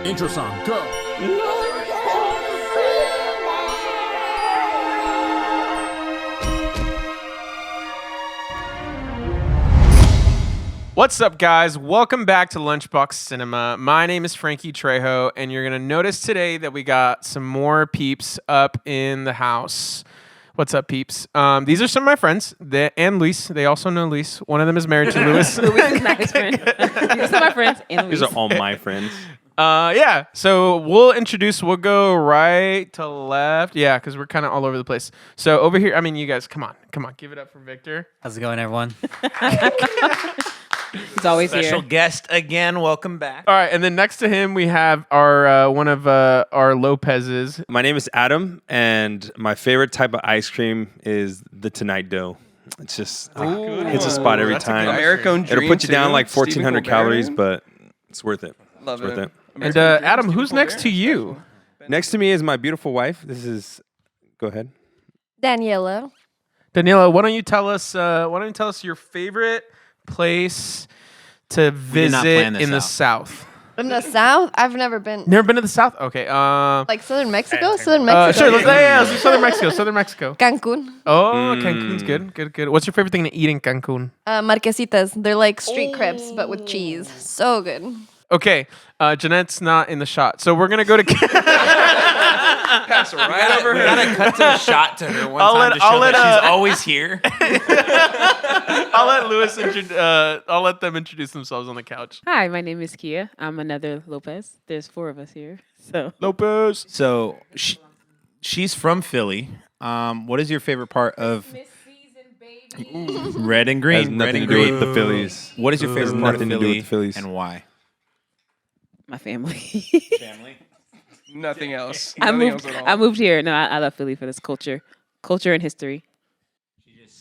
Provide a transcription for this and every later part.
Intro song, go. What's up, guys? Welcome back to Lunchbox Cinema. My name is Frankie Trejo, and you're going to notice today that we got some more peeps up in the house. What's up, peeps? These are some of my friends, and Luis. They also know Luis. One of them is married to Luis. Luis is not his friend. These are my friends, and Luis. These are all my friends. Yeah, so we'll go right to left. Yeah, because we're kind of all over the place. So over here, you guys, come on. Give it up for Victor. How's it going, everyone? He's always Special here. guest again. Welcome back. All right, and then next to him, we have our one of our Lopez's. My name is Adam, and my favorite type of ice cream is the Tonight Dough. It's just hits a spot every time. American Dream. It'll put you down too. like 1,400 Stephen calories, Colbert. but it's worth it. Love It's worth it. And Adam, who's next to you? Next to me is my beautiful wife. Go ahead. Daniela. Daniela, why don't you tell us your favorite place to visit in the South? In the South? I've never been. Never been to the South? Okay. Like Southern Mexico? Southern Mexico. Sure. Let's do Southern Mexico. Southern Mexico. Cancun. Oh, Cancun's good. What's your favorite thing to eat in Cancun? Marquesitas. They're like street crepes, but with cheese. So good. Okay. Jeanette's not in the shot, so we're gonna go to. Pass it right over her. Gotta cut to a shot to her one I'll time let- to show I'll let, that she's always here. I'll let them introduce themselves on the couch. Hi, my name is Keya. I'm another Lopez. There's 4 of us here. So Lopez. So she's from Philly. What is your favorite part of Red and Green? Has nothing Red and to do Green. with the Phillies. What is your favorite part of nothing to do Philly, with the Phillies. and why? my family. Family. Nothing else. I Nothing else at all. moved here. No, I love Philly for this culture and history.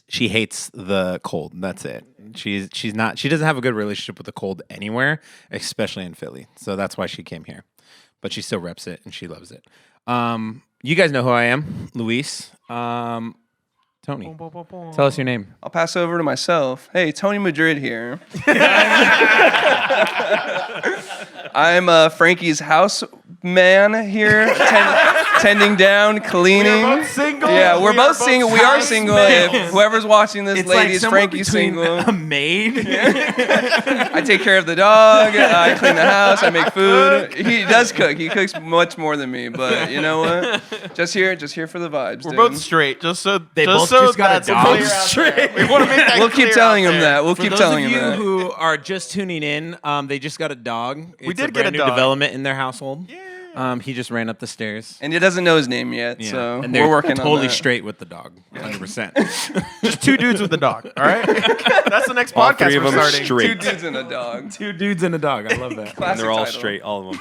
She hates the cold. That's it. She doesn't have a good relationship with the cold anywhere, especially in Philly. So that's why she came here. But she still reps it and she loves it. You guys know who I am, Luis. Tony, tell us your name. I'll pass over to myself. Hey, Tony Madrid here. I'm Frankie's house man here, tending down, cleaning. We're both single. Yeah, we're We both are single. both We are house single. males. If whoever's watching this, It's ladies, like somewhere Frankie's between single. a maid. I take care of the dog. I clean the house. I make food. He does cook. He cooks much more than me. But you know what? Just here for the vibes. We're dude. both straight, just so They both so just got a that's dog. clear out there. We want to make that We'll clear keep telling out him there. that. We'll For keep those telling of him you that. who are just tuning in, they just got a dog. It's did a get a brand new dog. development in their household. He just ran up the stairs. And he doesn't know his name yet, Yeah. so and they're we're working totally on that. straight with the dog, 100%. Just 2 dudes with the dog. All right, that's the next All podcast 3 of we're them starting. straight. 2 dudes and a dog. 2 dudes and a dog. I love that. And they're all Classic title. straight, all of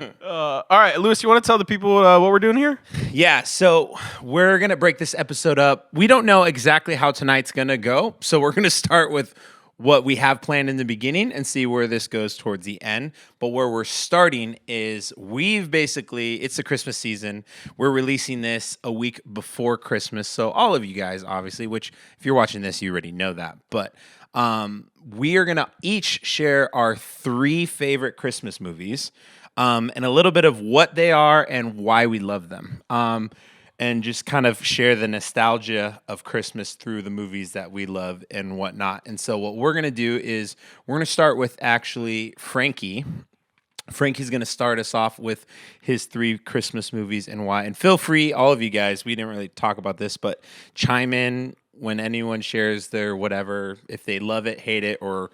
them. All right, Lewis, you want to tell the people what we're doing here? Yeah, so we're going to break this episode up. We don't know exactly how tonight's going to go, so we're going to start with what we have planned in the beginning and see where this goes towards the end. But where we're starting is it's the Christmas season. We're releasing this a week before Christmas. So all of you guys, obviously, which if you're watching this, you already know that. But we are going to each share our 3 favorite Christmas movies and a little bit of what they are and why we love them. And just kind of share the nostalgia of Christmas through the movies that we love and whatnot. And so what we're going to do is we're going to start with actually Frankie. Frankie's going to start us off with his 3 Christmas movies and why. And feel free, all of you guys, we didn't really talk about this, but chime in when anyone shares their whatever, if they love it, hate it, or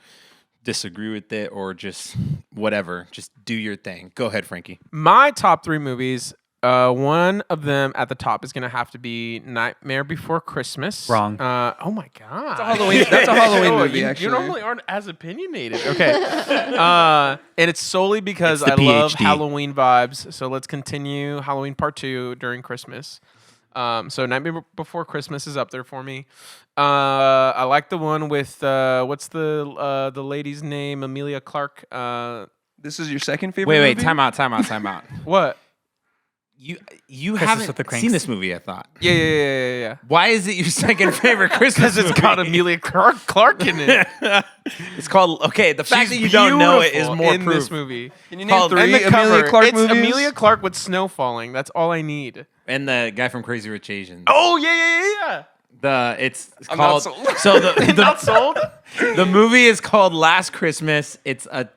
disagree with it, or just whatever. Just do your thing. Go ahead, Frankie. My top 3 movies. One of them at the top is going to have to be Nightmare Before Christmas. Wrong. Oh my god. That's a Halloween movie, you actually. normally aren't as opinionated. Okay. And it's solely because It's I the love PhD. Halloween vibes. So let's continue Halloween Part 2 during Christmas. So Nightmare Before Christmas is up there for me. I like the one with what's the lady's name? Emilia Clarke. This is your second favorite Wait, movie? time out. What? You Christmas haven't with the Cranks. seen this movie, I thought. Yeah. Why is it your second favorite Christmas Because it's movie? got Amelia Clark in it. It's called, okay, the fact She's that you don't know it is beautiful more in proof. this movie. Can you Called- name And 3 the Amelia cover, Clark it's movies? Amelia Clark with snow falling. That's all I need. And the guy from Crazy Rich Asians. Oh yeah. It's I'm not called, sold. so Not sold. the movie is called Last Christmas. It's a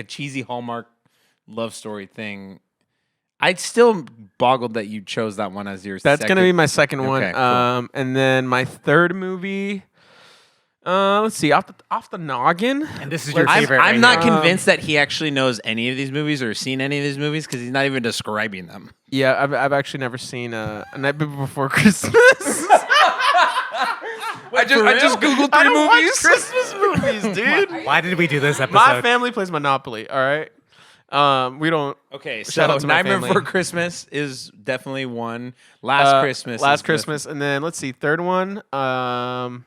cheesy Hallmark love story thing. I'd still boggled that you chose that one as your That's second. gonna be my second one. Okay, cool. And then my third movie. Let's see, off the noggin. And this is your I'm favorite. right not here. convinced that he actually knows any of these movies or seen any of these movies because he's not even describing them. Yeah, I've actually never seen A Night Before Christmas. I just googled 3 I don't watch movies. Christmas movies, dude. Why did we do this episode? My family plays Monopoly. All right. We don't. Okay, Shout so out to my Nightmare family. Before Christmas is definitely one. Last Christmas. Last is Christmas, and then let's see, third one. We'll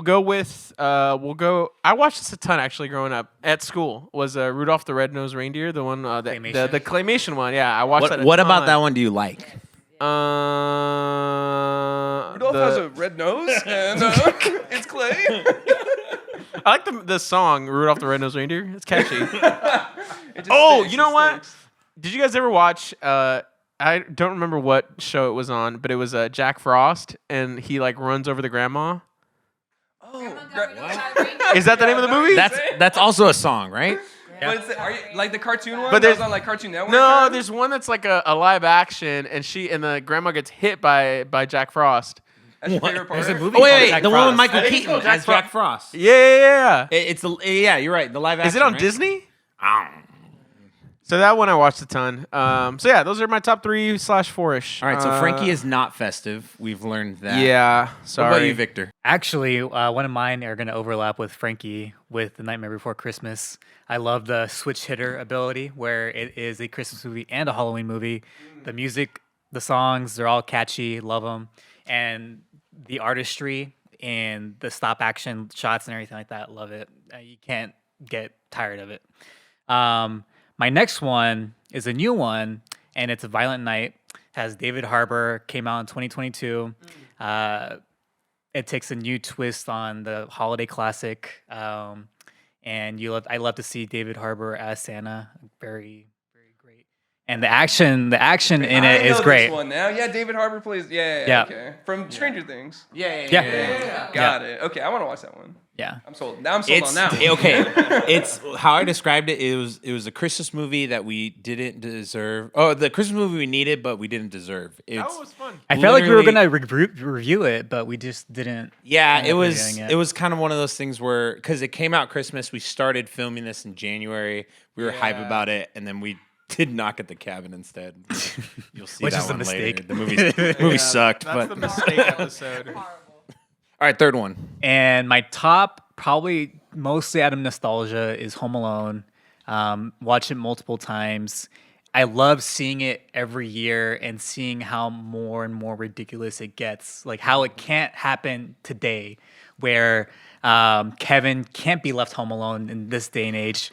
go with. I watched this a ton actually growing up at school. Was Rudolph the Red-Nosed Reindeer the one? The claymation one. Yeah, I watched that. What about that one do you like? Rudolph has a red nose and it's clay. I like the song Rudolph the Red-Nosed Reindeer. It's catchy. It just Oh, sticks, you know it what? sticks. Did you guys ever watch? I don't remember what show it was on, but it was Jack Frost, and he like runs over the grandma. Oh, Is that the name of the movie? That's also a song, right? But it's are you, like the cartoon one? But That was there's- on like Cartoon Network. No, or- there's one that's like a live action, and the grandma gets hit by Jack Frost. That's your favorite part. There's a movie Oh called wait, Jack the one with Frost. Michael I think it's Keaton called Jack as Jack Frost. Yeah. It's you're right. The live action. Is it on right? Disney? Oh. So that one I watched a ton. So yeah, those are my top 3/4ish. All right, so Frankie is not festive. We've learned that. Yeah. What Sorry. about you, Victor? Actually, one of mine are going to overlap with Frankie with The Nightmare Before Christmas. I love the switch hitter ability where it is a Christmas movie and a Halloween movie. The music, the songs, they're all catchy. Love them. And the artistry and the stop action shots and everything like that. Love it. You can't get tired of it. My next one is a new one, and it's A Violent Night. Has David Harbour, came out in 2022. It takes a new twist on the holiday classic, and I love to see David Harbour as Santa. Very, very great. And the action in I it is know great. This one now. Yeah, David Harbour plays. Yeah. Yeah. Okay. From Stranger Things. Yeah. Got it. Okay, I want to watch that one. Yeah. I'm sold. Now I'm sold on that one. Okay. It's how I described it. It was a Christmas movie that we didn't deserve. Oh, the Christmas movie we needed, but we didn't deserve. That It's was fun. I felt like we were Literally- gonna review it, but we just didn't. yeah. end It up was reviewing it was kind of one of those things where because it came out Christmas, we started filming this in January. We were hype about it, and then we did knock at the cabin instead. You'll see Which that is a one later. mistake. The movie sucked. That's But the mistake episode. all right, third one. And my top, probably mostly out of nostalgia, is Home Alone. Watch it multiple times. I love seeing it every year and seeing how more and more ridiculous it gets. Like how it can't happen today, where Kevin can't be left home alone in this day and age.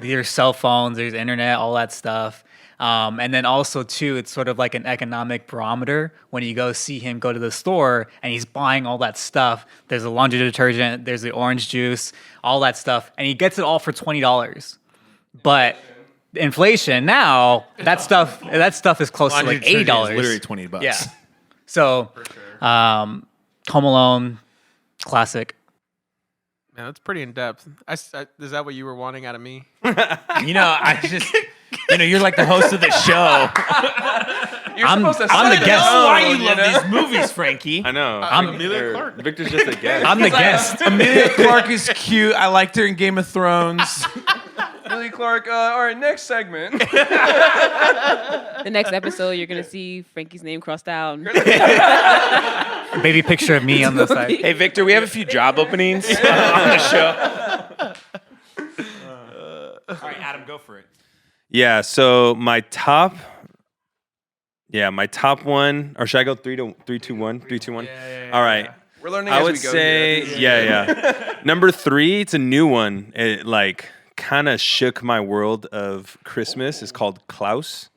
There's cell phones, there's internet, all that stuff. And then also too, it's sort of like an economic barometer when you go see him go to the store and he's buying all that stuff. There's a laundry detergent, there's the orange juice, all that stuff, and he gets it all for $20. But inflation now, that stuff is close to like $80. Literally $20. Yeah. So, Home Alone, classic. Man, that's pretty in depth. Is that what you were wanting out of me? You know, you're like the host of the show. You're I'm supposed to the set it guest. up, Why you you love know? these movies, Frankie? I know. Amelia Clark. Victor's just a guest. I'm the guest. Amelia Clark is cute. I liked her in Game of Thrones. Billy Clark. All right, next segment. The next episode, you're gonna see Frankie's name crossed out. Baby picture of me on the side. Hey, Victor, we have a few job openings on the show. All right, Adam, go for it. Yeah, so my top one, or should I go 3, 2, 1? 3, 2, 1? Yeah. All right. We're learning I as would we go. say, here. yeah. Number 3, it's a new one. It like kind of shook my world of Christmas. It's called Klaus.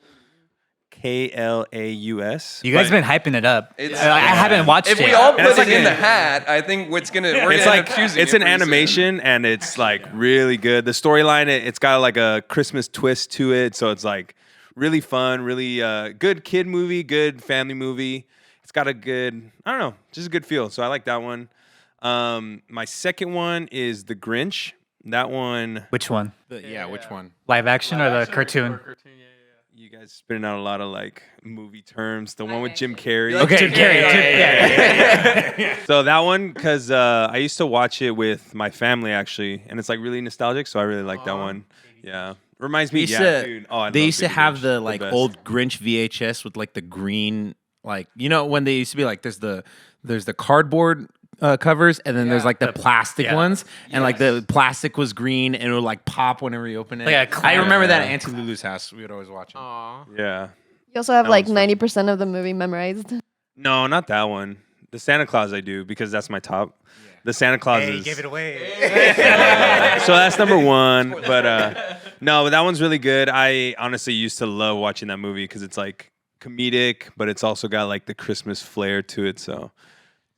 Klaus. You guys been hyping it up. It's- I haven't watched If it. we all And it's put it like in a- the hat, I think we're It's gonna like end up choosing it's it an pretty soon. animation and it's like really good. The storyline it's got like a Christmas twist to it, so it's like really fun, really good kid movie, good family movie. It's got a good just a good feel. So I like that one. My second one is The Grinch. That one, Which one? Which one? Live action or the cartoon? you guys spitting out a lot of like movie terms. The one with Jim Carrey. Okay, Jim Carrey. So that one, because I used to watch it with my family actually, and it's like really nostalgic. So I really like that one. Yeah, reminds me. Dude. Oh, I they love used to Baby have Grinch. the like best. old Grinch VHS with like the green, like when they used to be like there's the cardboard covers and then there's like the plastic ones and like the plastic was green and it would like pop whenever you open it. Like a I clown. remember that at Auntie Lulu's house. We would always watch them. Aw. Yeah. You also have That like one's fun. 90% of the movie memorized. No, not that one. The Santa Claus I do because that's my top. The Santa Claus Hey, is. gave it away. So that's number one. But no, but that one's really good. I honestly used to love watching that movie because it's like comedic, but it's also got like the Christmas flair to it. So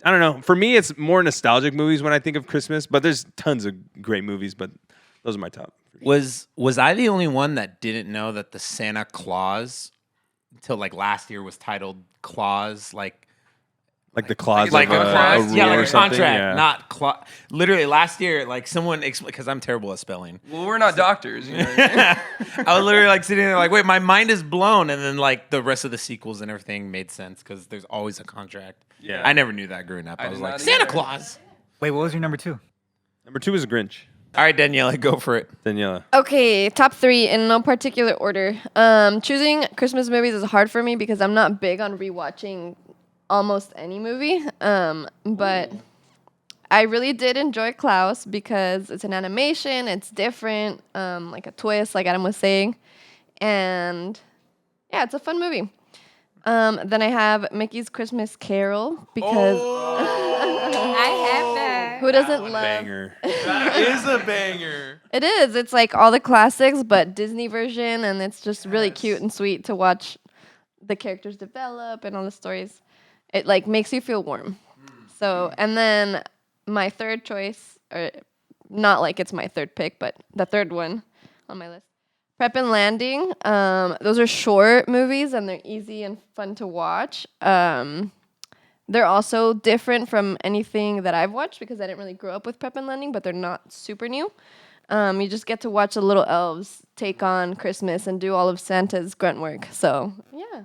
I don't know. For me, it's more nostalgic movies when I think of Christmas, but there's tons of great movies, but those are my top. Was I the only one that didn't know that the Santa Claus until like last year was titled Claus Like the clause like of a contract? rule Yeah, or like a something. contract, Yeah. not clause. Literally last year, like someone because I'm terrible at spelling. Well, we're not doctors. You know what I mean? I was literally like sitting there like, wait, my mind is blown, and then like the rest of the sequels and everything made sense because there's always a contract. Yeah. I never knew that growing up. I, I was did like not Santa either. Claus. Wait, what was your number 2? Number 2 is Grinch. All right, Daniela, go for it. Daniela. Okay, top 3 in no particular order. Choosing Christmas movies is hard for me because I'm not big on rewatching almost any movie. But I really did enjoy Klaus because it's an animation, it's different, like a twist, like Adam was saying. And yeah, it's a fun movie. Then I have Mickey's Christmas Carol because I have that. who doesn't love Banger. That is a banger. It is. It's like all the classics, but Disney version, and it's just really cute and sweet to watch the characters develop and all the stories. It like makes you feel warm. So, and then my third choice, or not like it's my third pick, but the third one on my list, Prep and Landing. Those are short movies and they're easy and fun to watch. They're also different from anything that I've watched because I didn't really grow up with Prep and Landing, but they're not super new. You just get to watch the little elves take on Christmas and do all of Santa's grunt work. So, yeah.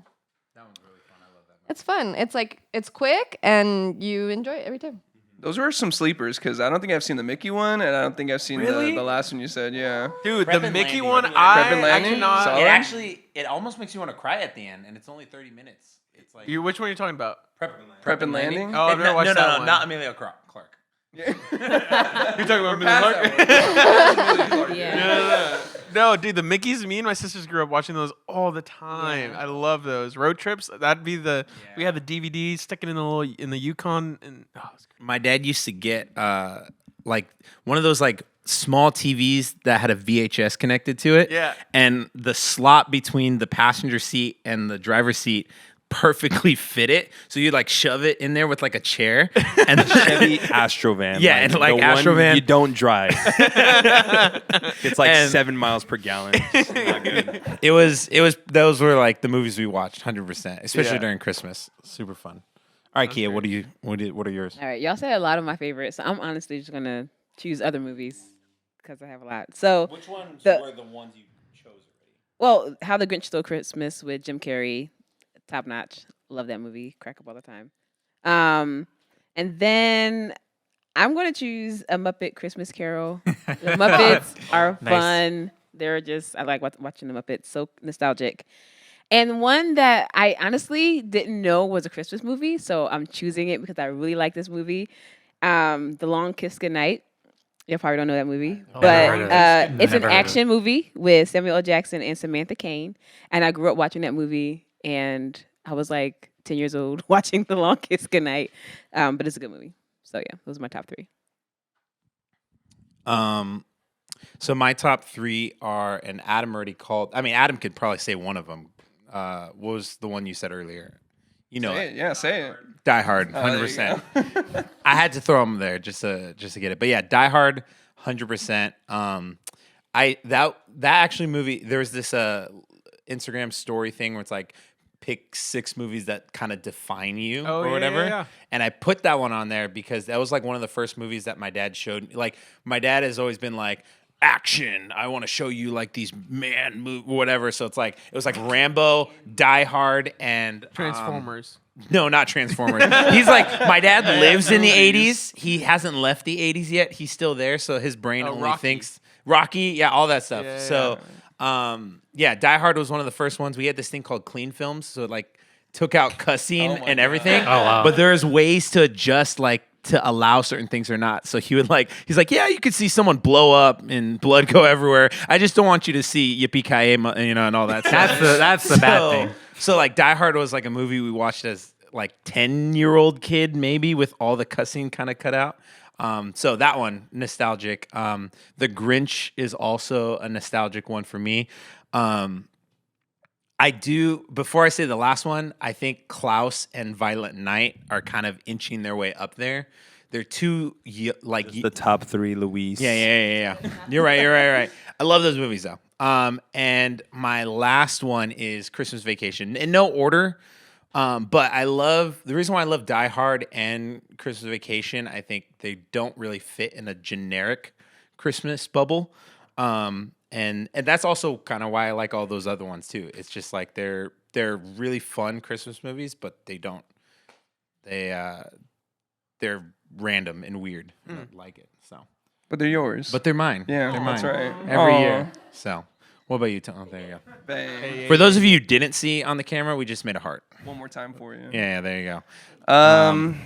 That one's really fun. I love that movie. It's fun. It's like, it's quick and you enjoy it every time. Those were some sleepers because I don't think I've seen the Mickey one, and I don't think I've seen the last one you said. Yeah. Dude, Prep the and Mickey Landing. one, Prep and Landing? actually not. Solid. It almost makes you want to cry at the end, and it's only 30 minutes. It's like Which one are you talking about? Prep and Landing? Oh, I've never watched that one. not Amelia Clark. You're talking about Amelia Clark? Yeah. No, dude, the Mickey's. Me and my sisters grew up watching those all the time. I love those road trips. That'd be we had the DVD, stick it in the Yukon, and My dad used to get like one of those like small TVs that had a VHS connected to it. Yeah. And the slot between the passenger seat and the driver's seat perfectly fit it. So you'd like shove it in there with like a chair. And Chevy Astrovan. Yeah, and like the Astrovan. one you don't drive. It's like And- 7 miles per gallon. It's not good. it was those were like the movies we watched 100%, especially Yeah. during Christmas. Super fun. All right, Keya, what are yours? All right, y'all said a lot of my favorites, so I'm honestly just gonna choose other movies because I have a lot. So, Which ones were the ones you chose already? well, How the Grinch Stole Christmas with Jim Carrey, top notch. Love that movie. Crack up all the time. And then I'm gonna choose A Muppet Christmas Carol. The Muppets are Nice. fun. They're just I like watching the Muppets. So nostalgic. And one that I honestly didn't know was a Christmas movie, so I'm choosing it because I really like this movie. The Long Kiss Goodnight. You probably don't know that movie, Oh, but never heard of it. it's an Never heard of it. action movie with Samuel L. Jackson and Samantha Cain. And I grew up watching that movie, and I was like 10 years old watching The Long Kiss Goodnight. But it's a good movie. So yeah, those are my top 3. So my top 3 are, and Adam already called. I mean, Adam could probably say one of them. what was the one you said earlier? You know Say it. it. Yeah, say it. Die Hard, there you 100%. I had to throw them there just to get it. But yeah, Die Hard, 100%. That actually movie. There was this Instagram story thing where it's like pick 6 movies that kind of define you or whatever. Yeah. And I put that one on there because that was like one of the first movies that my dad showed. Like my dad has always been like, action. I want to show you like these man move whatever. So it's like it was like Rambo, Die Hard, and Transformers. No, not Transformers. He's like my dad lives in the 80s. He hasn't left the 80s yet. He's still there, so his brain only Rocky. thinks Rocky, yeah, all that stuff. Yeah, So Die Hard was one of the first ones. We had this thing called clean films, so it like took out cussing and everything. Oh, wow. But there's ways to adjust like to allow certain things or not. So he's like, yeah, you could see someone blow up and blood go everywhere. I just don't want you to see yippee-ki-yay, and all that stuff. That's the bad thing. So like Die Hard was like a movie we watched as like 10-year-old kid maybe with all the cussing kind of cut out. So that one, nostalgic. The Grinch is also a nostalgic one for me. Before I say the last one, I think Klaus and Violent Night are kind of inching their way up there. They're two like The top 3, Luis. yeah. You're right. I love those movies though. And my last one is Christmas Vacation. In no order, but the reason why I love Die Hard and Christmas Vacation, I think they don't really fit in a generic Christmas bubble. And that's also kind of why I like all those other ones too. It's just like they're really fun Christmas movies, but they're random and weird. And I like it. So, But they're yours. but they're mine. yeah, they're that's mine. right. Every Aw. year. So, what about you, Tom? Oh, there you go. Bang. For those of you who didn't see on the camera, we just made a heart. One more time for you. Yeah, there you go.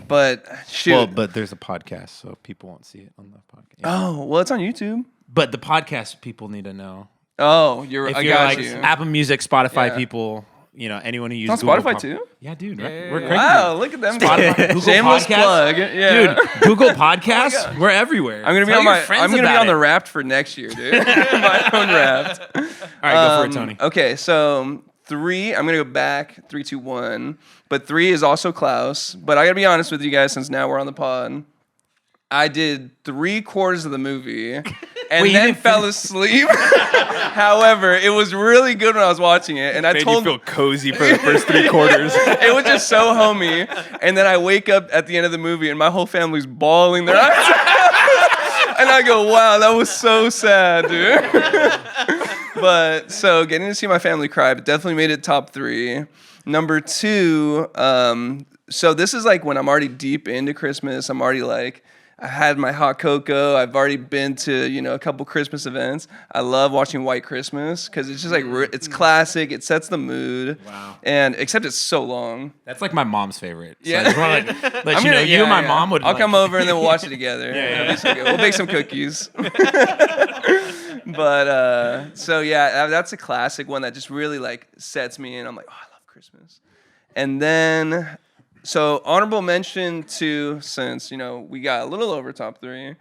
But shoot. Well, but there's a podcast, so people won't see it on the podcast. Yeah. Oh, well, it's on YouTube. But the podcast people need to know. Oh, If I you're got like you. Apple Music, Spotify Yeah. people, anyone who uses It's on Google Spotify too? Yeah, dude. Yeah, We're yeah. crazy. Wow, look at them. Spotify, Google Shameless Podcasts. plug. Yeah. Dude, Google Podcasts, we're everywhere. I'm gonna be Tell on your my. friends I'm gonna be about on the it. Wrapped for next year, dude. My own Wrapped. All right, go for it, Tony. Okay, so 3. I'm gonna go back. 3, 2, 1. But 3 is also Klaus. But I gotta be honest with you guys, since now we're on the pod. I did 3/4 of the movie and Wait, you then didn't fell asleep. However, it was really good when I was watching it, and I Made told you feel cozy for the first 3 quarters. it was just so homey. And then I wake up at the end of the movie, and my whole family's bawling their eyes out. And I go, "Wow, that was so sad, dude." But so getting to see my family cry, but definitely made it top 3. Number 2, so this is like when I'm already deep into Christmas. I'm already like, I had my hot cocoa. I've already been to, a couple Christmas events. I love watching White Christmas because it's just like, it's classic. It sets the mood. Wow. And except it's so long. That's like my mom's favorite. So Yeah. I just want to let I'm you know, gonna- you and my yeah. mom would I'll like come over and then we'll watch it together. Yeah. It'll be so good. We'll bake some cookies. But so yeah, that's a classic one that just really like sets me in. I'm like, oh, I love Christmas. And then so honorable mention to, since we got a little over top 3,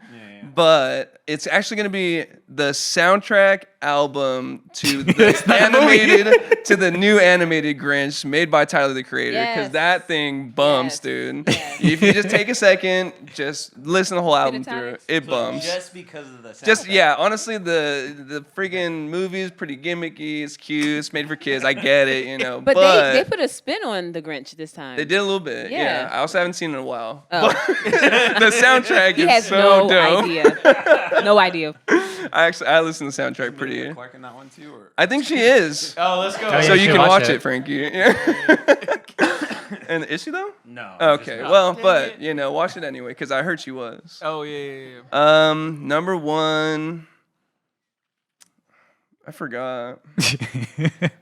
but it's actually gonna be the soundtrack album to the new animated Grinch made by Tyler the Creator, because Yes. that thing bumps, Yes. dude. Yes. If you just take a second, just listen to the whole album through, Pentatonics. it bumps. Just because of the Just honestly, the friggin' movie is pretty gimmicky. It's cute. It's made for kids. I get it, But they put a spin on the Grinch this time. they did a little bit. Yeah. Yeah. I also haven't seen it in a while. Oh. The soundtrack He is has so no dope. idea. No idea. I listen to the soundtrack pretty. Clark in that one too, or? I think she is. Oh, let's go. Oh, yeah, So you you should can watch watch it. it, Frankie. Yeah. And is she though? No. Okay. Well, but watch it anyway because I heard she was. Oh yeah. Number 1. I forgot.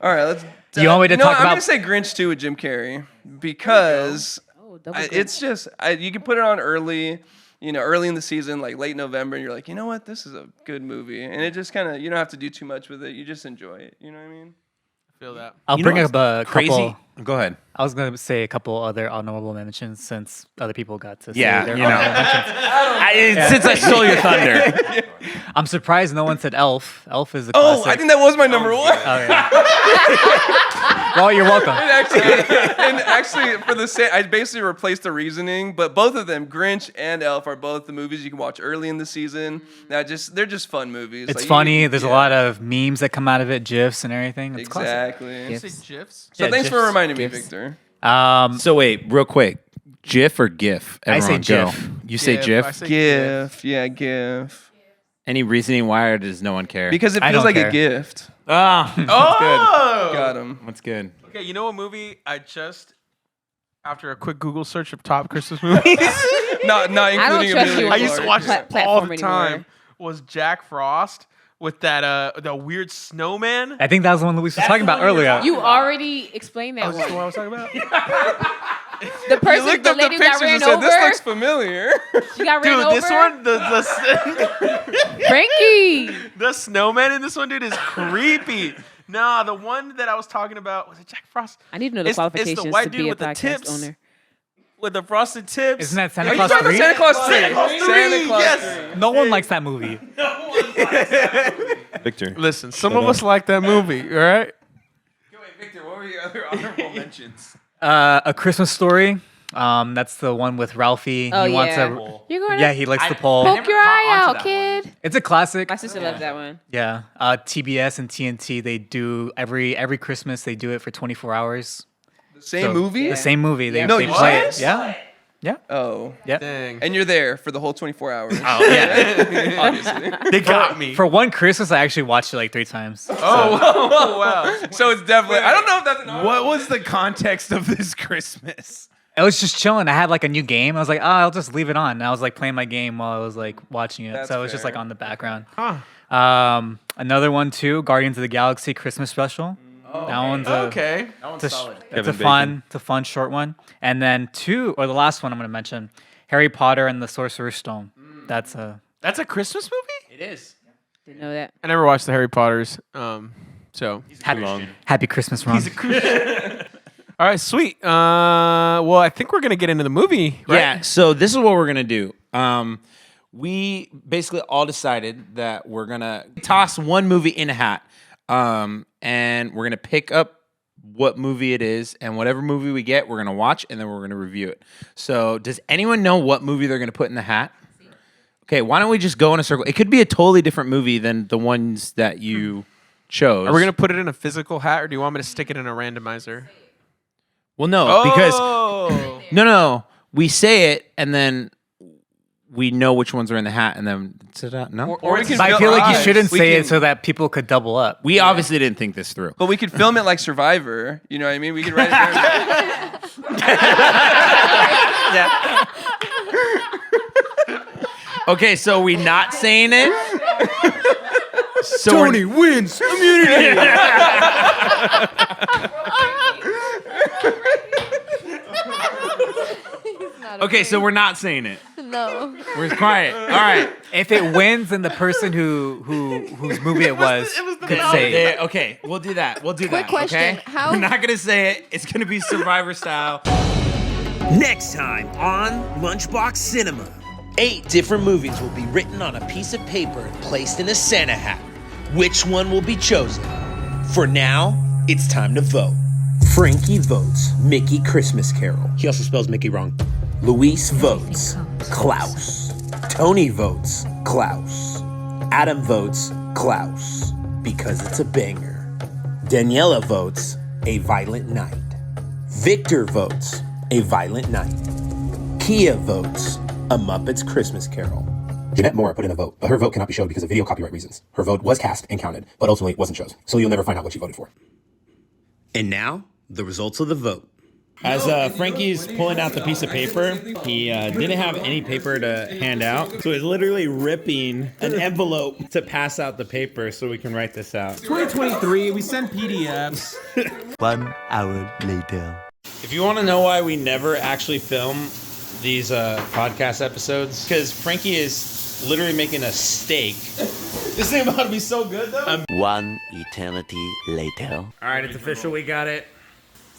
All right, let's. You want me to talk I'm about- gonna say Grinch 2 with Jim Carrey because Oh, double it's just you can put it on early, early in the season, like late November, and you're like, you know what, this is a good movie, and it just kind of you don't have to do too much with it. You just enjoy it. You know what I mean? Feel that. I'll You know bring what's up a crazy. couple. Go ahead. I was gonna say a couple other honorable mentions since other people got to say Yeah, their you know. honorable mentions. Since I stole your thunder. I'm surprised no one said Elf. Elf is a Oh, classic. I think that was my number one. Oh, yeah. Well, you're welcome. And actually, for the same, I basically replaced the reasoning. But both of them, Grinch and Elf, are both the movies you can watch early in the season. They're just fun movies. It's Like, funny. There's a lot of memes that come out of it, GIFs and everything. It's classic. Exactly. You say GIFs? So Yeah, thanks for GIFs. reminding me, GIFs. Victor. So wait, real quick. GIF or GIF? I say Everyone go. GIF. You say I GIF? say GIF, yeah, GIF. Any reasoning why, or does no one care? Because it I feels don't like a care. gift. Ah, Oh! Got him. that's good. Okay, you know what movie I just, after a quick Google search of top Christmas movies, Not I don't including trust Amelia you. I used to watch Clark. this all the platform time, anymore. was Jack Frost with that the weird snowman. I think that was the one Luis was talking about earlier. You already explained that Oh, is this the one I one. was talking about? The person, Looked the up the lady got pictures ran and said, "This over. looks familiar." She got ran Dude, over. this one, the Frankie. the snowman in this one, dude, is creepy. Nah, the one that I was talking about was it Jack Frost I need to know the It's the qualifications white to dude be a with the podcast tips. owner. with the frosted tips. Isn't that Santa Are you Claus talking about 3? Santa Claus 3? Santa Claus 3, Santa Claus yes. 3. No one likes that movie. Victor. Listen, some of us like that movie, all right? Victor, what were your other honorable mentions? A Christmas Story. That's the one with Ralphie. Oh, he wants yeah. a. You're going Yeah, to he likes the pole. poke your eye out, kid. It's a classic. My sister loves that one. Yeah. TBS and TNT. They do every Christmas. They do it for 24 hours. Same So, movie? The same movie. They, No, they you play what? it. Yeah. Yeah. Oh. Yeah. Dang. And you're there for the whole 24 hours. Oh yeah. Obviously. They got me. For one Christmas, I actually watched it like 3 times. Oh, wow. So it's definitely. I don't know if that's an What was the context of this Christmas? I was just chilling. I had like a new game. I was like, I'll just leave it on. And I was like playing my game while I was like watching it. That's so it was just fair. like on the background. Huh. Another one too, Guardians of the Galaxy Christmas special. That one's Okay. it's Kevin a fun short one. And then the last one I'm gonna mention, Harry Potter and the Sorcerer's Stone. That's a That's a Christmas movie? It is. Didn't know that. I never watched the Harry Potters. So happy Christmas, Ron. all right, sweet. Well, I think we're gonna get into the movie, right? Yeah, so this is what we're gonna do. We basically all decided that we're gonna toss one movie in a hat, and we're gonna pick up what movie it is, and whatever movie we get, we're gonna watch, and then we're gonna review it. So, does anyone know what movie they're gonna put in the hat? Okay, why don't we just go in a circle? It could be a totally different movie than the ones that you chose. Are we gonna put it in a physical hat, or do you want me to stick it in a randomizer? Well, no, because Oh. no, we say it, and then we know which ones are in the hat, and then no. Or we can But I film- feel like you Guys, shouldn't we say can- it so that people could double up. We obviously didn't think this through. But we could film it like Survivor. You know what I mean? We could write it down. Okay, so we not saying it. So Tony wins immunity. Okay, so we're not saying it. No. We're quiet. All right. If it wins, then the person whose movie it was could say it. There- okay, we'll do that. We'll do Quick that. question, Okay? how- We're not gonna say it. It's gonna be Survivor style. Next time on Lunchbox Cinema, 8 different movies will be written on a piece of paper and placed in a Santa hat. Which one will be chosen? For now, it's time to vote. Frankie votes Mickey Christmas Carol. He also spells Mickey wrong. Luis votes Klaus. Tony votes Klaus. Adam votes Klaus because it's a banger. Daniela votes A Violent Night. Victor votes A Violent Night. Keya votes A Muppet's Christmas Carol. Jeanette Mora put in a vote, but her vote cannot be showed because of video copyright reasons. Her vote was cast and counted, but ultimately wasn't chosen, so you'll never find out what she voted for. And now, the results of the vote. As Frankie's pulling out the piece of paper, he didn't have any paper to hand out, so he's literally ripping an envelope to pass out the paper so we can write this out. 2023, we send PDFs. 1 hour later. If you want to know why we never actually film these podcast episodes, because Frankie is literally making a steak. This thing about to be so good, though. 1 eternity later. All right, it's official. We got it.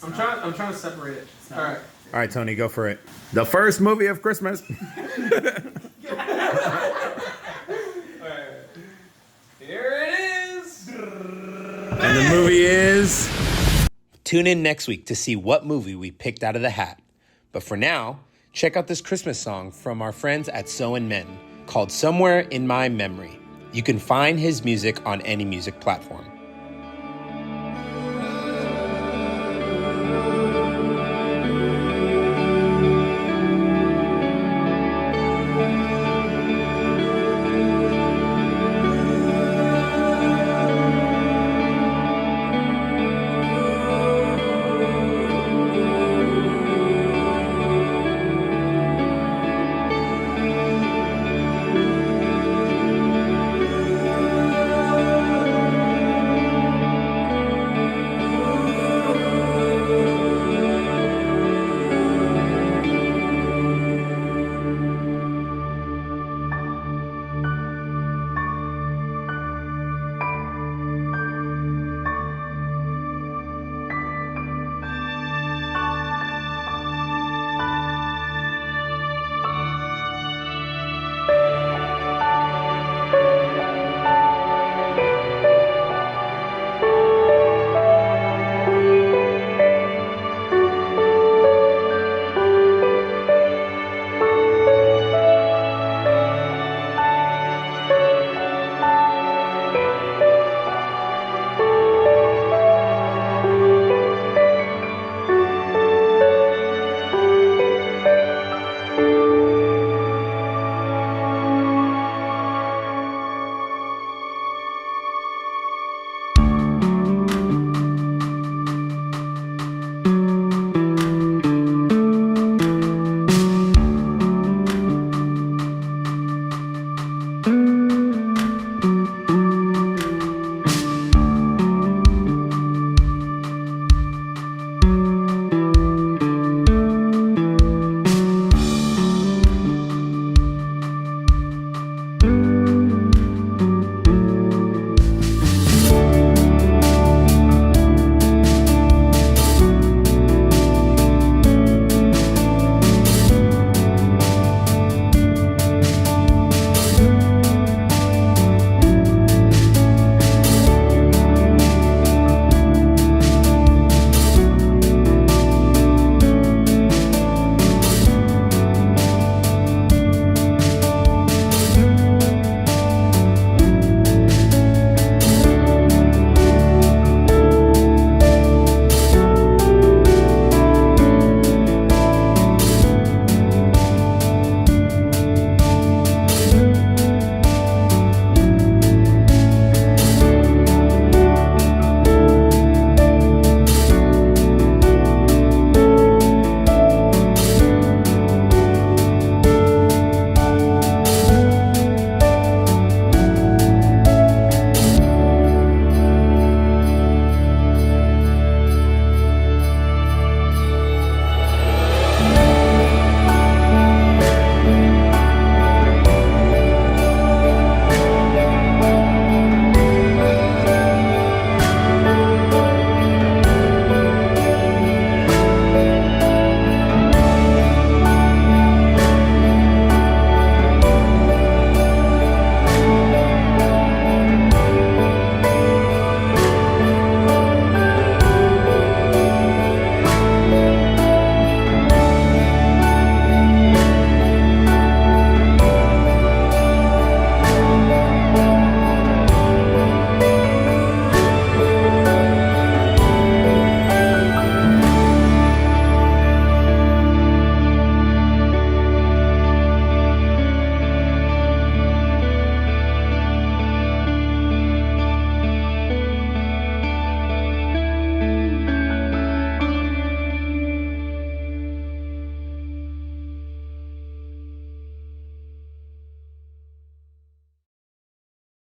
I'm trying to separate it. All right. All right, Tony, go for it. The first movie of Christmas. And the movie is... Tune in next week to see what movie we picked out of the hat. But for now, check out this Christmas song from our friends at So and Men called Somewhere in My Memory. You can find his music on any music platform.